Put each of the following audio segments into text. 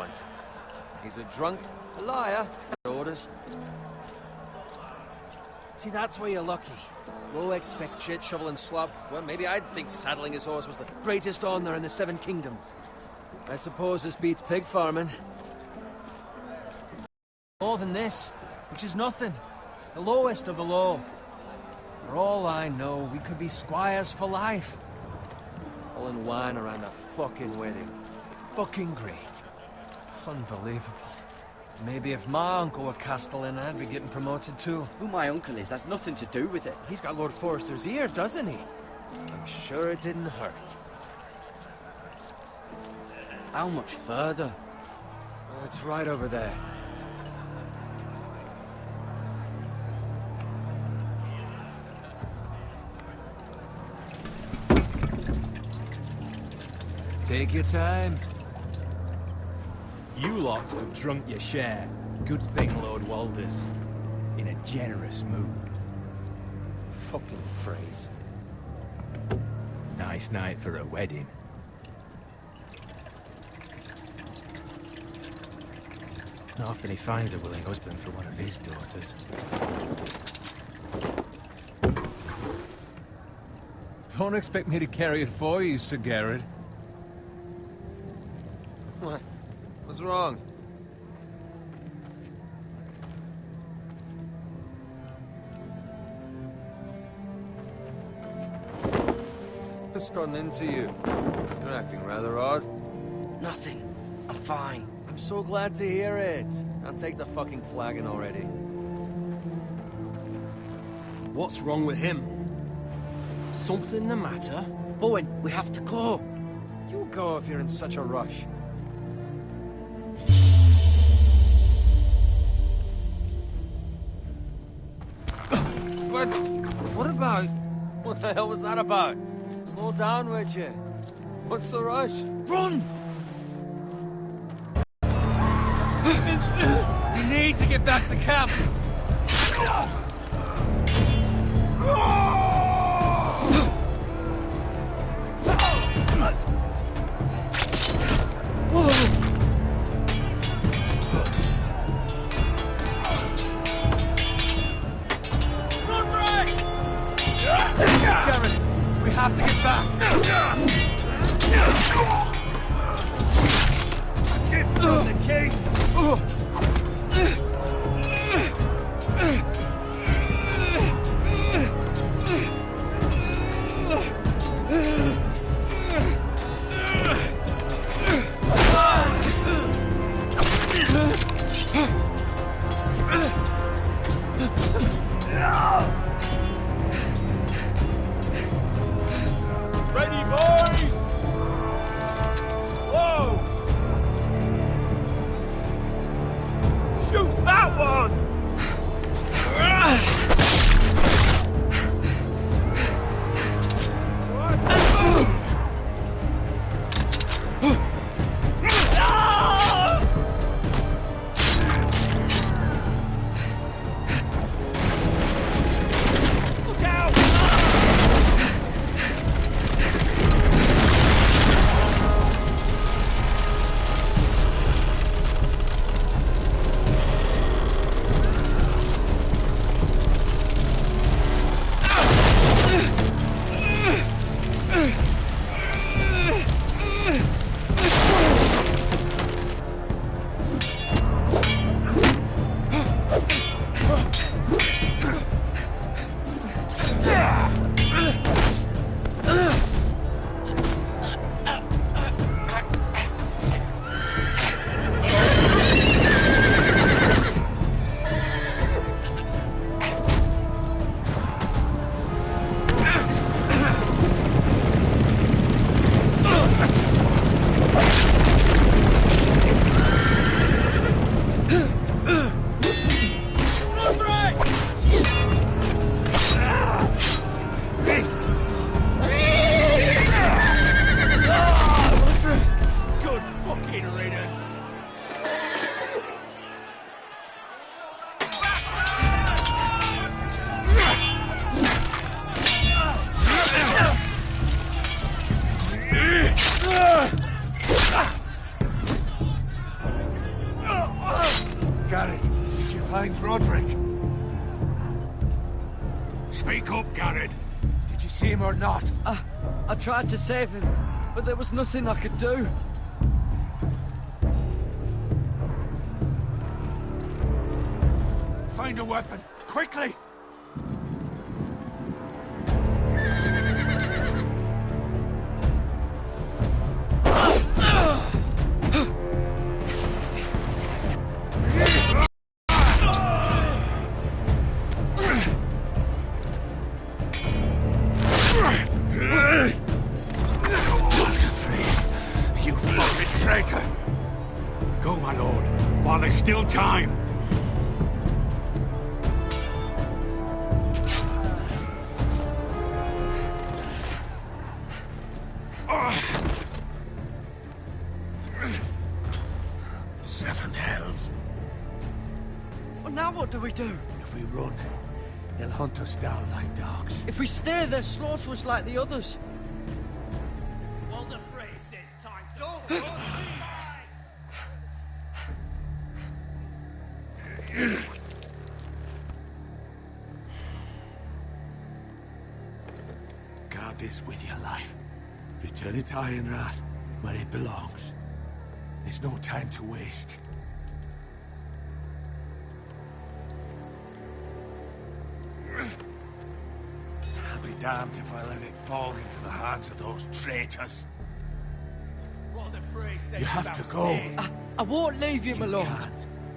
want? He's a drunk, a liar, and orders. See, that's where you're lucky. Low expect shit, shovel and slop. Well, maybe I'd think saddling his horse was the greatest honor in the Seven Kingdoms. I suppose this beats pig farming. More than this, which is nothing. The lowest of the low. For all I know, we could be squires for life. All in wine around a fucking wedding. Fucking great. Unbelievable. Maybe if my uncle were castellan, I'd be getting promoted too. Who my uncle is has nothing to do with it. He's got Lord Forrester's ear, doesn't he? I'm sure it didn't hurt. How much further? It's right over there. Take your time. You lot have drunk your share. Good thing Lord Walder's in a generous mood. Fucking phrase. Nice night for a wedding. Not often he finds a willing husband for one of his daughters. Don't expect me to carry it for you, Sir Garrett. What? What's wrong? What's gotten into you? You're acting rather odd. Nothing. I'm fine. I'm so glad to hear it. Can't take the fucking flagon already. What's wrong with him? Something the matter? Owen, we have to go. You go if you're in such a rush. But what about? What the hell was that about? Slow down, would you? What's the rush? Run! We need to get back to camp. We have to get back. Give from the king! find Roderick? Speak up, Garrett. Did you see him or not? I tried to save him, but there was nothing I could do. Find a weapon, quickly! Go, my lord, while there's still time. Seven hells. Well, now what do we do? If we run, they'll hunt us down like dogs. If we stay, they'll slaughter us like the others. Walder Frey says time to go. Guard this with your life. Return it to Ironrath, where it belongs. There's no time to waste. I'll be damned if I let it fall into the hands of those traitors. Walder Frey says You have to go. I won't leave you, my lord. Can,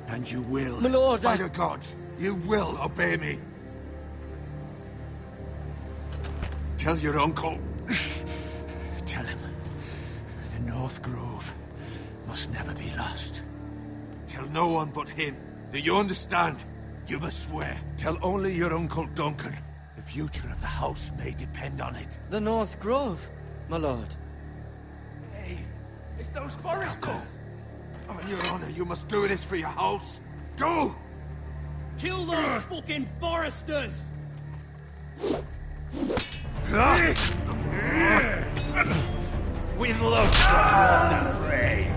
and you will. My lord, By the gods, you will obey me. Tell your uncle. Tell him the North Grove must never be lost. Tell no one but him. Do you understand? You must swear. Tell only your Uncle Duncan. The future of the house may depend on it. The North Grove, my lord. Hey, it's those foresters. Go. On your honor, you must do this for your house. Go! Kill those fucking foresters! With love from Walder Frey.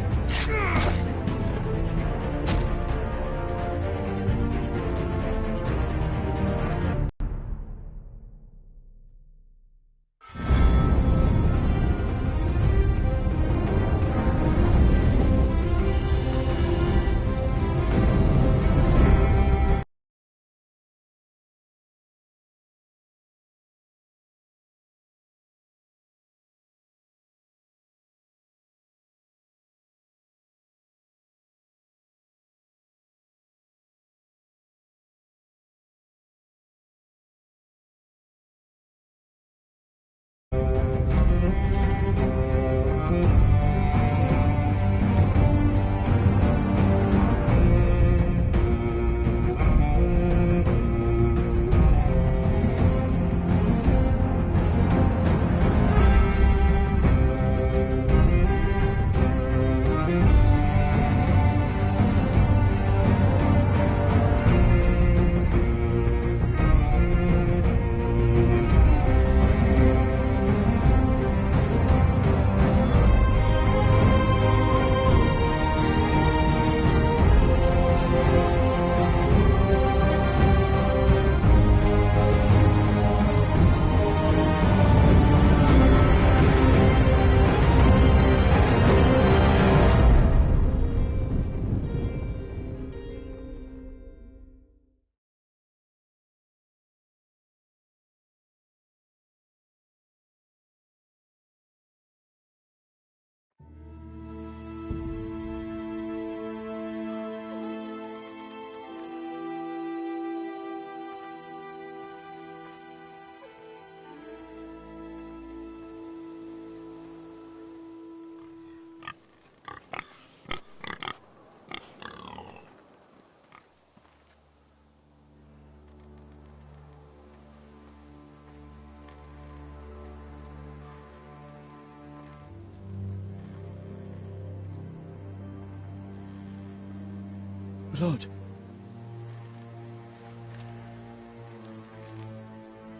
Lord.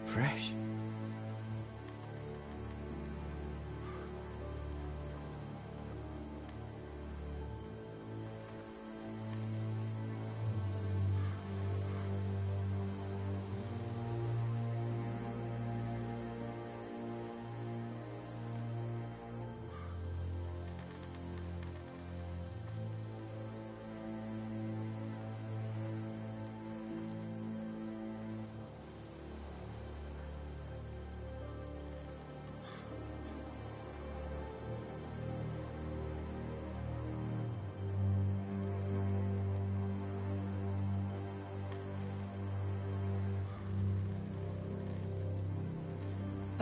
Fresh.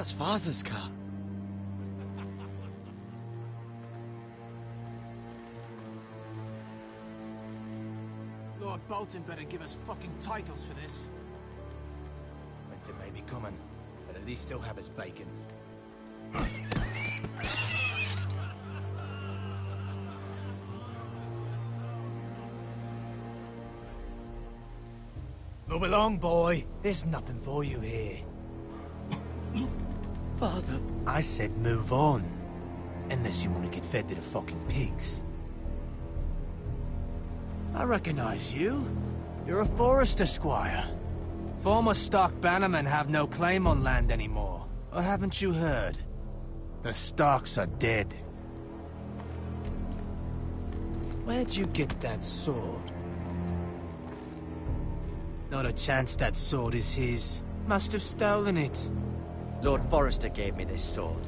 That's Father's car. Lord Bolton better give us fucking titles for this. Winter may be coming, but at least he'll have his bacon. Move along, boy. There's nothing for you here. Father. I said move on. Unless you want to get fed to the fucking pigs. I recognize you. You're a Forester squire. Former Stark bannermen have no claim on land anymore. Or haven't you heard? The Starks are dead. Where'd you get that sword? Not a chance that sword is his. Must have stolen it. Lord Forrester gave me this sword.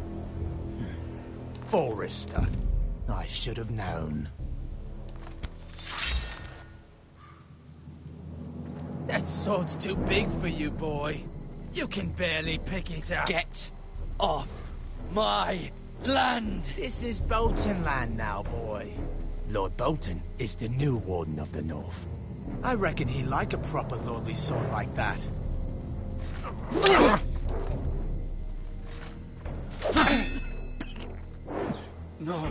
Forester. I should have known. That sword's too big for you, boy. You can barely pick it up. Get off my land! This is Bolton land now, boy. Lord Bolton is the new Warden of the North. I reckon he'd like a proper lordly sword like that. No.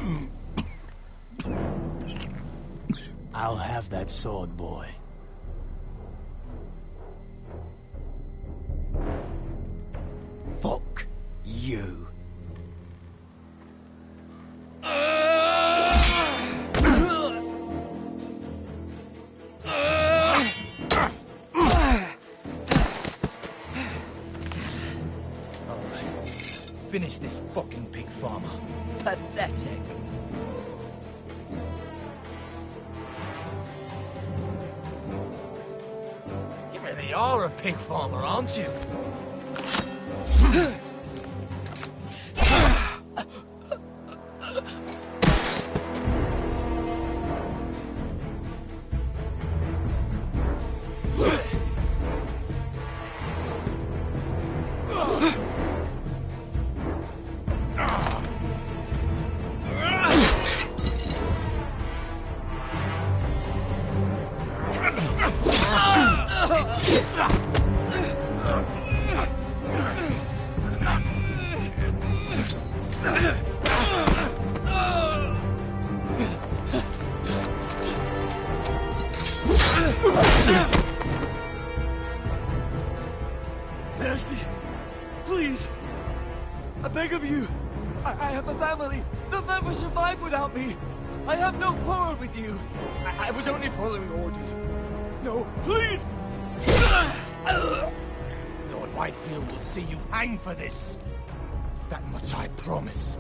I'll have that sword, boy. Fuck you. Finish this fucking pig farmer. Pathetic. You really are a pig farmer, aren't you? Mercy! Please! I beg of you! I have a family! They'll never survive without me! I have no quarrel with you! I was only following orders. No, please! Lord Whitehill will see you hang for this. That much I promise.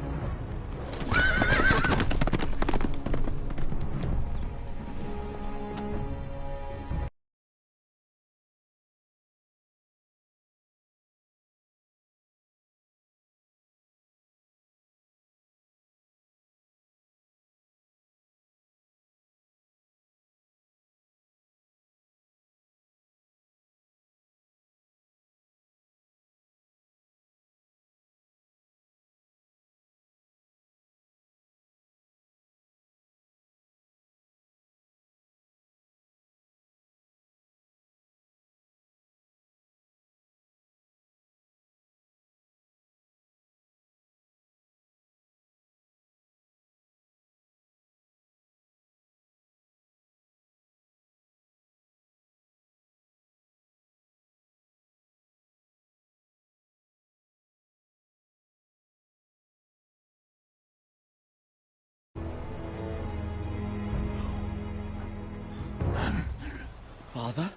Father?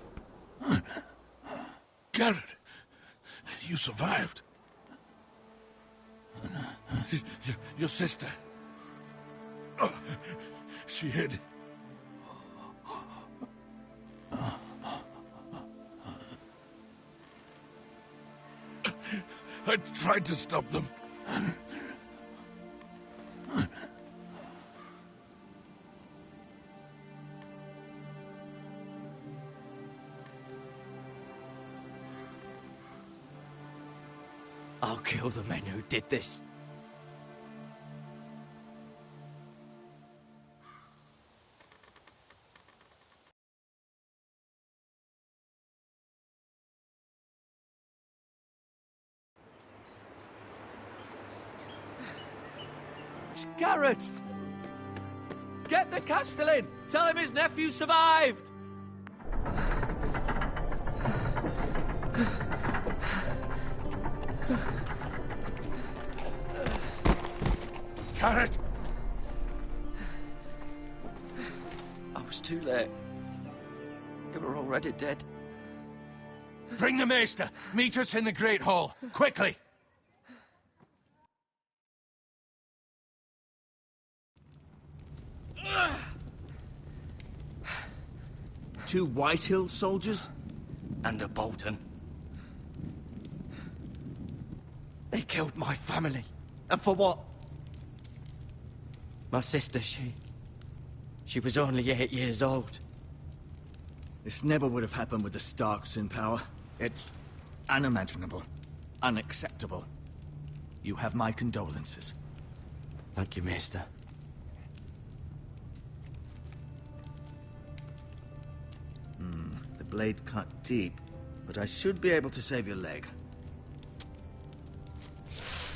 Garrett, you survived. Your sister. Oh, she hid. I tried to stop them. I'll kill the men who did this. It's Garrett! Get the Castellan! Tell him his nephew survived! Garrett! I was too late. They were already dead. Bring the Maester! Meet us in the Great Hall! Quickly! Two Whitehill soldiers? And a Bolton. They killed my family. And for what? My sister, she was only 8 years old. This never would have happened with the Starks in power. It's unimaginable. Unacceptable. You have my condolences. Thank you, Maester. The blade cut deep, but I should be able to save your leg.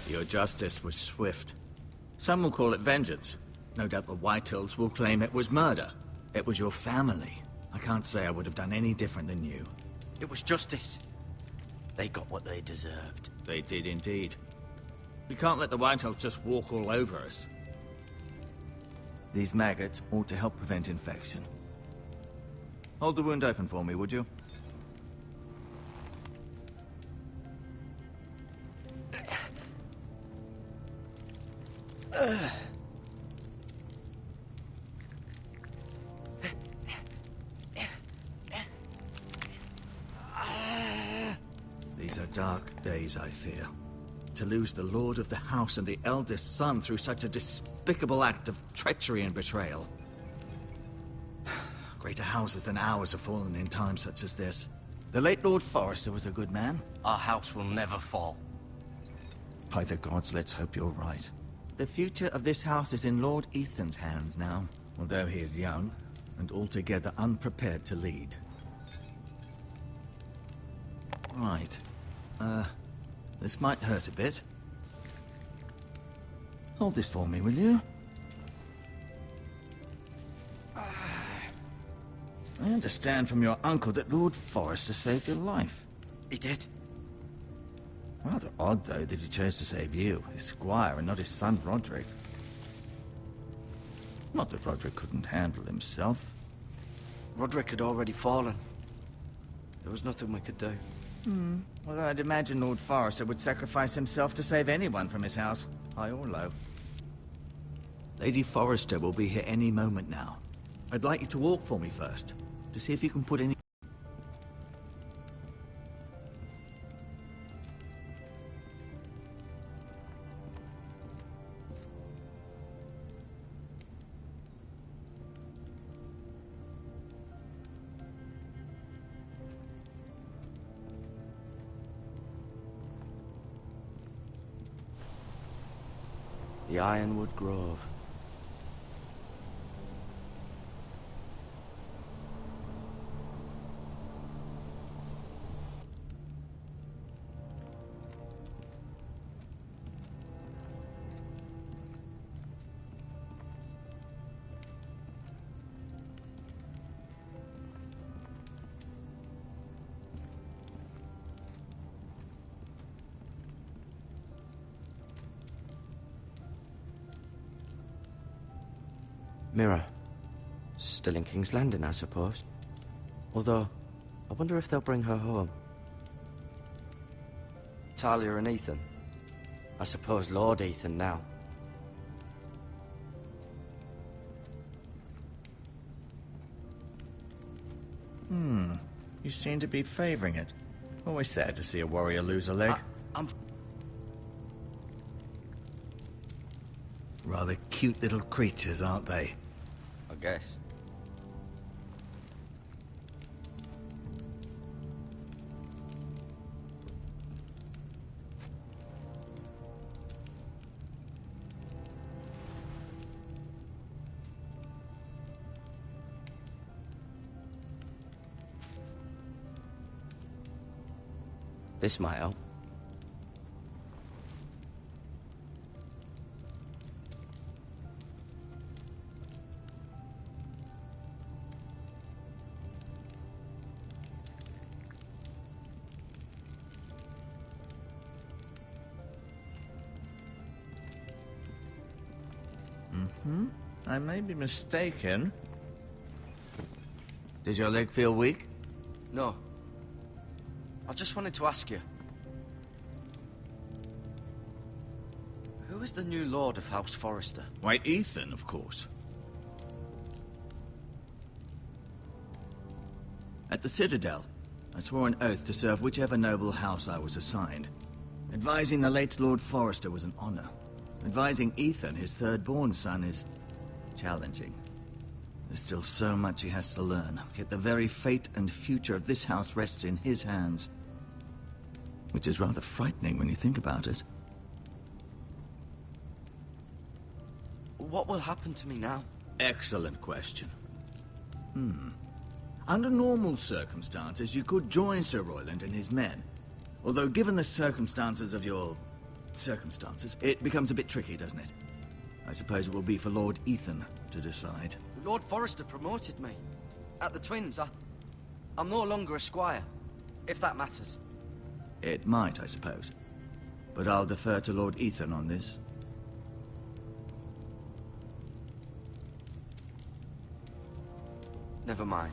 Your justice was swift. Some will call it vengeance. No doubt the Whitehills will claim it was murder. It was your family. I can't say I would have done any different than you. It was justice. They got what they deserved. They did indeed. We can't let the Whitehills just walk all over us. These maggots ought to help prevent infection. Hold the wound open for me, would you? These are dark days, I fear. To lose the lord of the house and the eldest son through such a despicable act of treachery and betrayal. Greater houses than ours have fallen in times such as this. The late Lord Forrester was a good man. Our house will never fall. By the gods, let's hope you're right. The future of this house is in Lord Ethan's hands now, although he is young and altogether unprepared to lead. Right. This might hurt a bit. Hold this for me, will you? I understand from your uncle that Lord Forrester saved your life. He did. Rather odd, though, that he chose to save you, his squire, and not his son Roderick. Not that Roderick couldn't handle himself. Roderick had already fallen. There was nothing we could do. Well, I'd imagine Lord Forrester would sacrifice himself to save anyone from his house, high or low. Lady Forrester will be here any moment now. I'd like you to walk for me first, to see if you can put any... The Ironwood Grove. Mirror. Still in King's Landing, I suppose. Although, I wonder if they'll bring her home. Talia and Ethan. I suppose Lord Ethan now. You seem to be favoring it. Always sad to see a warrior lose a leg. I'm... Rather cute little creatures, aren't they? I guess. This might help. I may be mistaken. Did your leg feel weak? No. I just wanted to ask you. Who is the new Lord of House Forrester? Why, Ethan, of course. At the Citadel, I swore an oath to serve whichever noble house I was assigned. Advising the late Lord Forrester was an honor. Advising Ethan, his third-born son, is challenging. There's still so much he has to learn, yet the very fate and future of this house rests in his hands. Which is rather frightening when you think about it. What will happen to me now? Excellent question. Under normal circumstances, you could join Sir Royland and his men. Although given the circumstances of your circumstances, it becomes a bit tricky, doesn't it? I suppose it will be for Lord Ethan to decide. Lord Forrester promoted me. At the Twins, I'm no longer a squire, if that matters. It might, I suppose. But I'll defer to Lord Ethan on this. Never mind.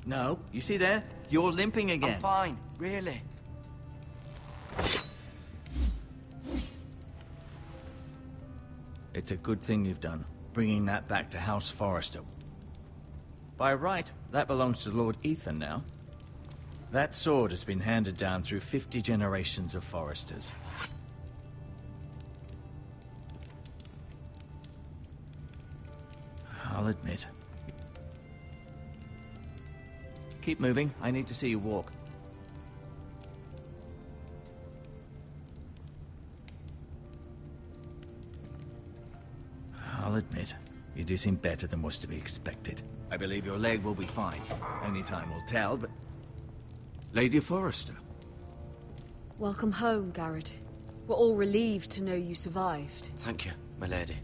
No, you see there? You're limping again. I'm fine, really. It's a good thing you've done, bringing that back to House Forrester. By right, that belongs to Lord Ethan now. That sword has been handed down through 50 generations of Forresters. I'll admit. Keep moving. I need to see you walk. I'll admit, you do seem better than was to be expected. I believe your leg will be fine. Only time will tell, but... Lady Forrester. Welcome home, Garrett. We're all relieved to know you survived. Thank you, my lady.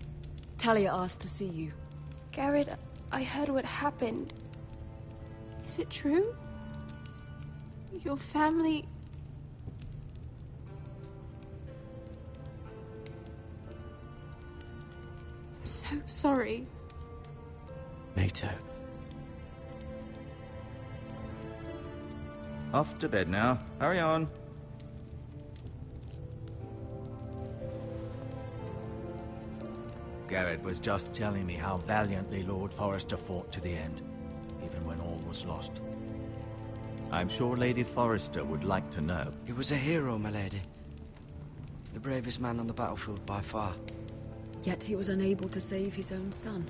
Talia asked to see you. Garrett, I heard what happened. Is it true? Your family... I'm so sorry. Me too. Off to bed now. Hurry on. Garrett was just telling me how valiantly Lord Forrester fought to the end, even when all was lost. I'm sure Lady Forrester would like to know. He was a hero, my lady. The bravest man on the battlefield by far. Yet he was unable to save his own son.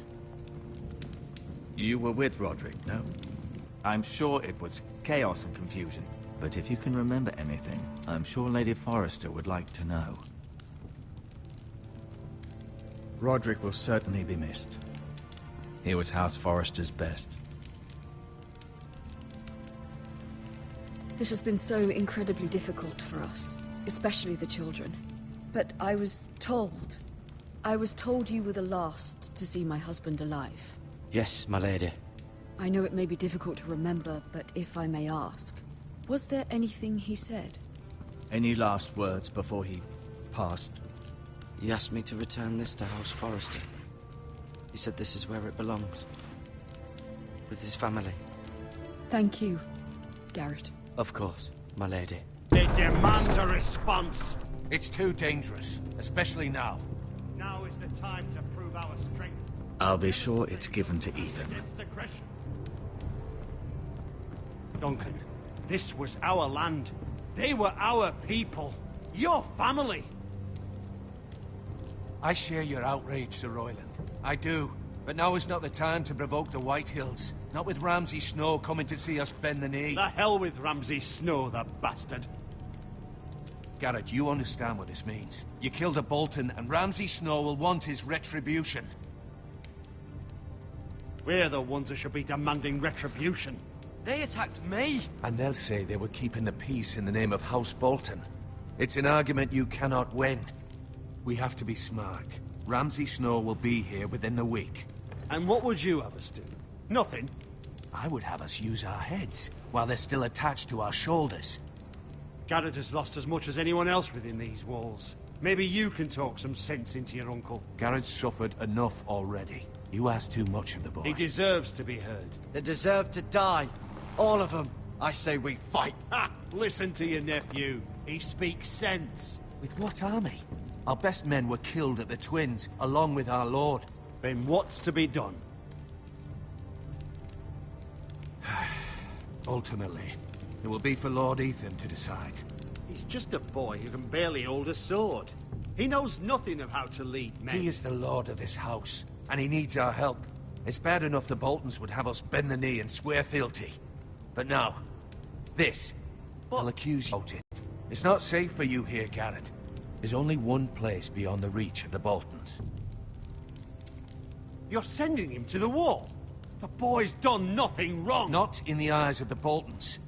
You were with Roderick, no? I'm sure it was chaos and confusion. But if you can remember anything, I'm sure Lady Forrester would like to know. Roderick will certainly be missed. He was House Forrester's best. This has been so incredibly difficult for us, especially the children. But I was told you were the last to see my husband alive. Yes, my lady. I know it may be difficult to remember, but if I may ask, was there anything he said? Any last words before he passed? He asked me to return this to House Forrester. He said this is where it belongs. With his family. Thank you, Garrett. Of course, my lady. It demands a response. It's too dangerous, especially now. Now is the time to prove our strength. I'll be sure it's given to Ethan. Against aggression. Duncan, this was our land. They were our people. Your family. I share your outrage, Sir Royland. I do. But now is not the time to provoke the White Hills. Not with Ramsay Snow coming to see us bend the knee. The hell with Ramsay Snow, the bastard. Garrett, you understand what this means. You killed a Bolton, and Ramsay Snow will want his retribution. We're the ones that should be demanding retribution. They attacked me! And they'll say they were keeping the peace in the name of House Bolton. It's an argument you cannot win. We have to be smart. Ramsay Snow will be here within the week. And what would you have us do? Nothing? I would have us use our heads, while they're still attached to our shoulders. Garrett has lost as much as anyone else within these walls. Maybe you can talk some sense into your uncle. Garrett's suffered enough already. You ask too much of the boy. He deserves to be heard. They deserve to die. All of them. I say we fight. Ha! Listen to your nephew. He speaks sense. With what army? Our best men were killed at the Twins, along with our lord. Then what's to be done? Ultimately, it will be for Lord Ethan to decide. He's just a boy who can barely hold a sword. He knows nothing of how to lead men. He is the lord of this house, and he needs our help. It's bad enough the Boltons would have us bend the knee and swear fealty. But now, this, I'll accuse you of it. It's not safe for you here, Garrett. There's only one place beyond the reach of the Boltons. You're sending him to the wall? The boy's done nothing wrong! Not in the eyes of the Boltons.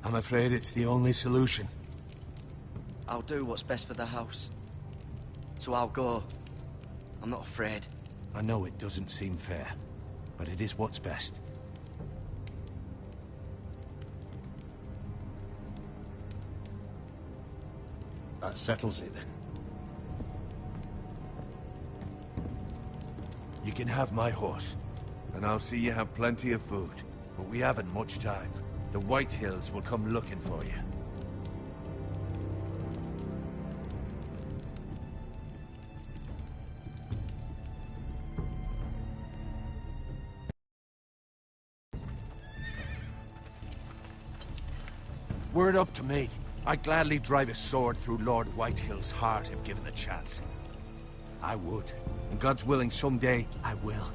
I'm afraid it's the only solution. I'll do what's best for the house. So I'll go. I'm not afraid. I know it doesn't seem fair, but it is what's best. That settles it, then. You can have my horse, and I'll see you have plenty of food. But we haven't much time. The White Hills will come looking for you. Were it up to me, I'd gladly drive a sword through Lord Whitehill's heart if given the chance. I would. And God's willing, someday I will.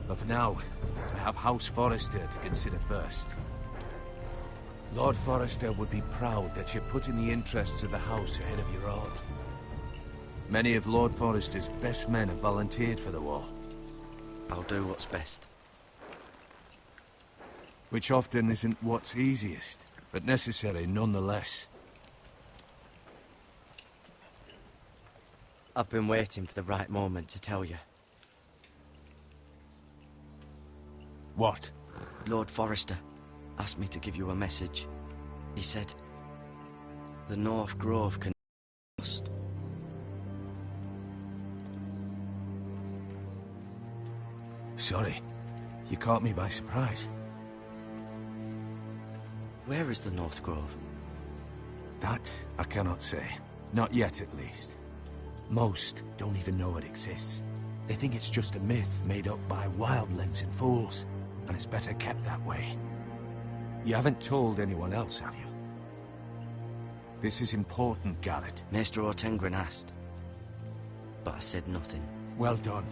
But for now, I have House Forrester to consider first. Lord Forrester would be proud that you're putting the interests of the house ahead of your own. Many of Lord Forrester's best men have volunteered for the war. I'll do what's best. Which often isn't what's easiest, but necessary nonetheless. I've been waiting for the right moment to tell you. What? Lord Forrester asked me to give you a message. He said, the North Grove can be lost. Sorry, you caught me by surprise. Where is the North Grove? That I cannot say. Not yet, at least. Most don't even know it exists. They think it's just a myth made up by wildlings and fools, and it's better kept that way. You haven't told anyone else, have you? This is important, Garrett. Maester Ortengren asked, but I said nothing. Well done.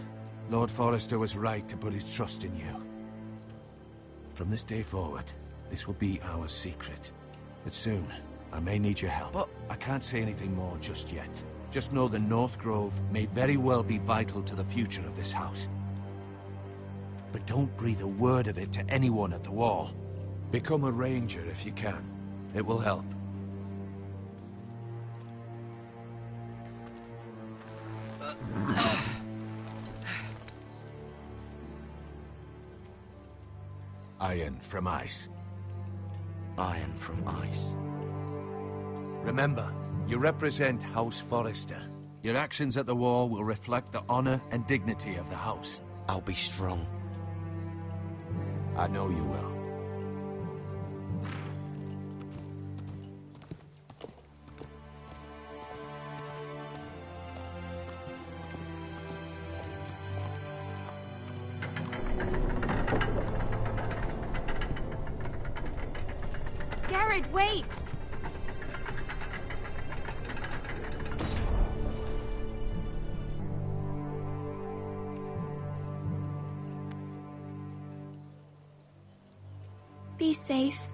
Lord Forrester was right to put his trust in you. From this day forward, this will be our secret. But soon, I may need your help. But I can't say anything more just yet. Just know the North Grove may very well be vital to the future of this house. But don't breathe a word of it to anyone at the wall. Become a ranger if you can. It will help. Iron from ice. Iron from ice. Remember, you represent House Forrester. Your actions at the war will reflect the honor and dignity of the house. I'll be strong. I know you will. Garrett, wait! Be safe.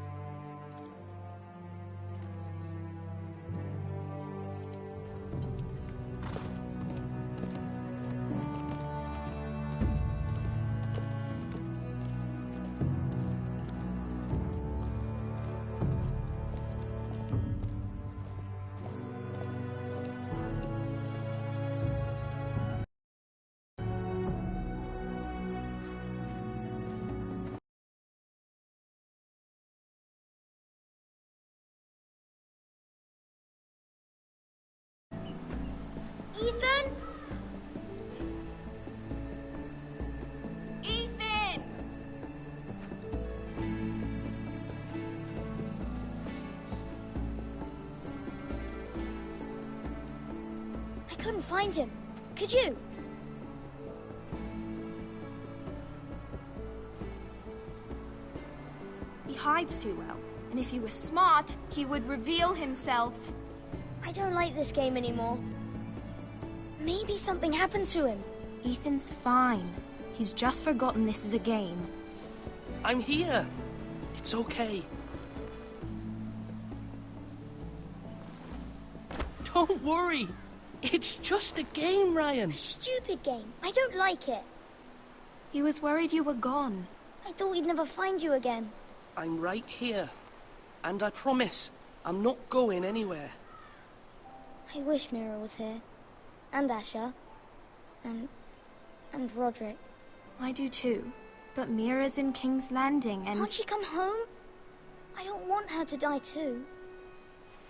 Ethan? Ethan! I couldn't find him. Could you? He hides too well, and if he were smart, he would reveal himself. I don't like this game anymore. Maybe something happened to him. Ethan's fine. He's just forgotten this is a game. I'm here. It's okay. Don't worry. It's just a game, Ryan. Stupid game. I don't like it. He was worried you were gone. I thought we'd never find you again. I'm right here. And I promise, I'm not going anywhere. I wish Mira was here. And Asher. And Roderick. I do too. But Mira's in King's Landing and... Can't she come home? I don't want her to die too.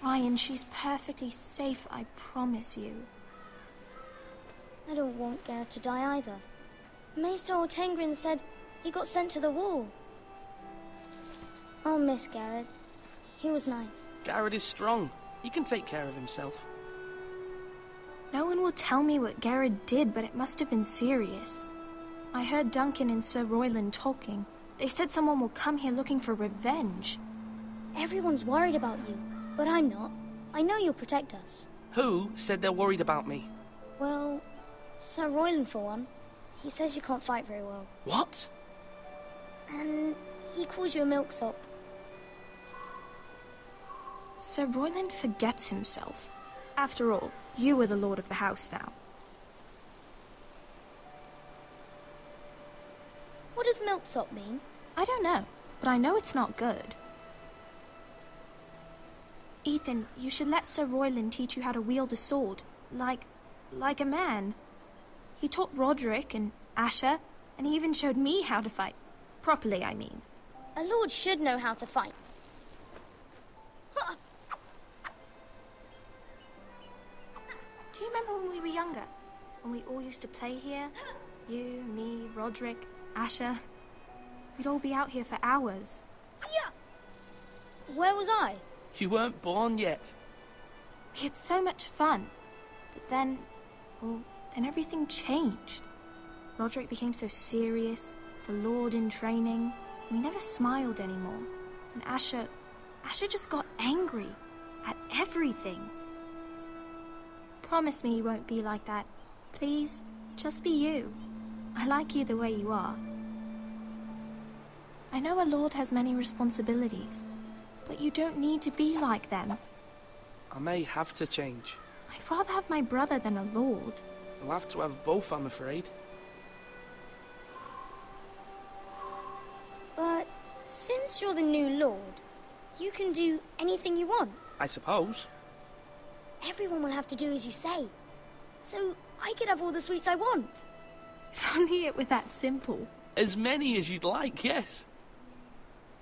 Ryan, she's perfectly safe, I promise you. I don't want Garrett to die either. Maester Ortengrin said he got sent to the wall. I'll miss Garrett. He was nice. Garrett is strong. He can take care of himself. No one will tell me what Garrett did, but it must have been serious. I heard Duncan and Sir Royland talking. They said someone will come here looking for revenge. Everyone's worried about you, but I'm not. I know you'll protect us. Who said they're worried about me? Well, Sir Royland for one. He says you can't fight very well. What? And he calls you a milksop. Sir Royland forgets himself. After all, you are the lord of the house now. What does milksop mean? I don't know, but I know it's not good. Ethan, you should let Sir Royland teach you how to wield a sword. Like a man. He taught Roderick and Asher, and he even showed me how to fight. Properly, I mean. A lord should know how to fight. Do you remember when we were younger? When we all used to play here? You, me, Roderick, Asher. We'd all be out here for hours. Yeah. Where was I? You weren't born yet. We had so much fun. But then, then everything changed. Roderick became so serious, the Lord in training, and he never smiled anymore. And Asher just got angry at everything. Promise me you won't be like that. Please, just be you. I like you the way you are. I know a lord has many responsibilities, but you don't need to be like them. I may have to change. I'd rather have my brother than a lord. I'll have to have both, I'm afraid. But since you're the new lord, you can do anything you want. I suppose. Everyone will have to do as you say. So I could have all the sweets I want. If only it were that simple. As many as you'd like, yes.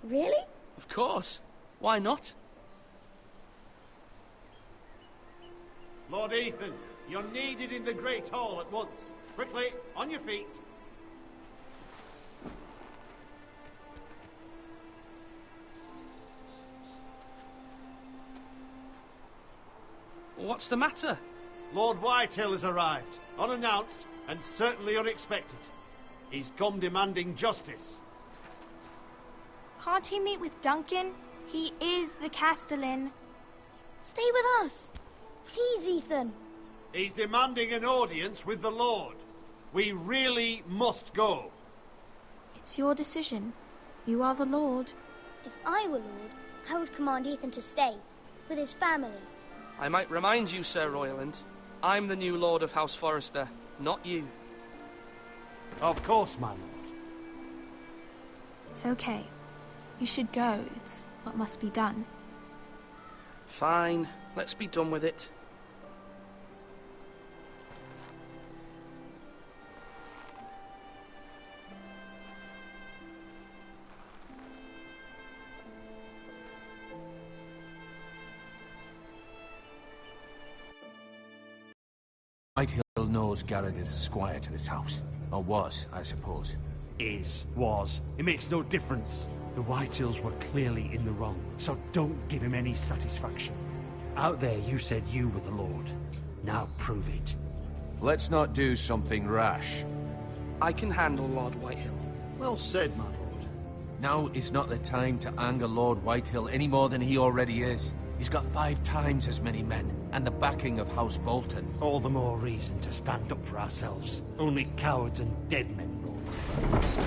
Really? Of course. Why not? Lord Ethan, you're needed in the Great Hall at once. Quickly, on your feet. What's the matter? Lord Whitetail has arrived, unannounced and certainly unexpected. He's come demanding justice. Can't he meet with Duncan? He is the Castellan. Stay with us. Please, Ethan. He's demanding an audience with the Lord. We really must go. It's your decision. You are the Lord. If I were Lord, I would command Ethan to stay, with his family. I might remind you, Sir Royland, I'm the new Lord of House Forrester, not you. Of course, my lord. It's okay. You should go. It's what must be done. Fine, let's be done with it. I knows Garrett is a squire to this house. Or was, I suppose. Was. It makes no difference. The Whitehills were clearly in the wrong, so don't give him any satisfaction. Out there you said you were the Lord. Now prove it. Let's not do something rash. I can handle Lord Whitehill. Well said, my lord. Now is not the time to anger Lord Whitehill any more than he already is. He's got 5 times as many men, and the backing of House Bolton. All the more reason to stand up for ourselves. Only cowards and dead men roll over.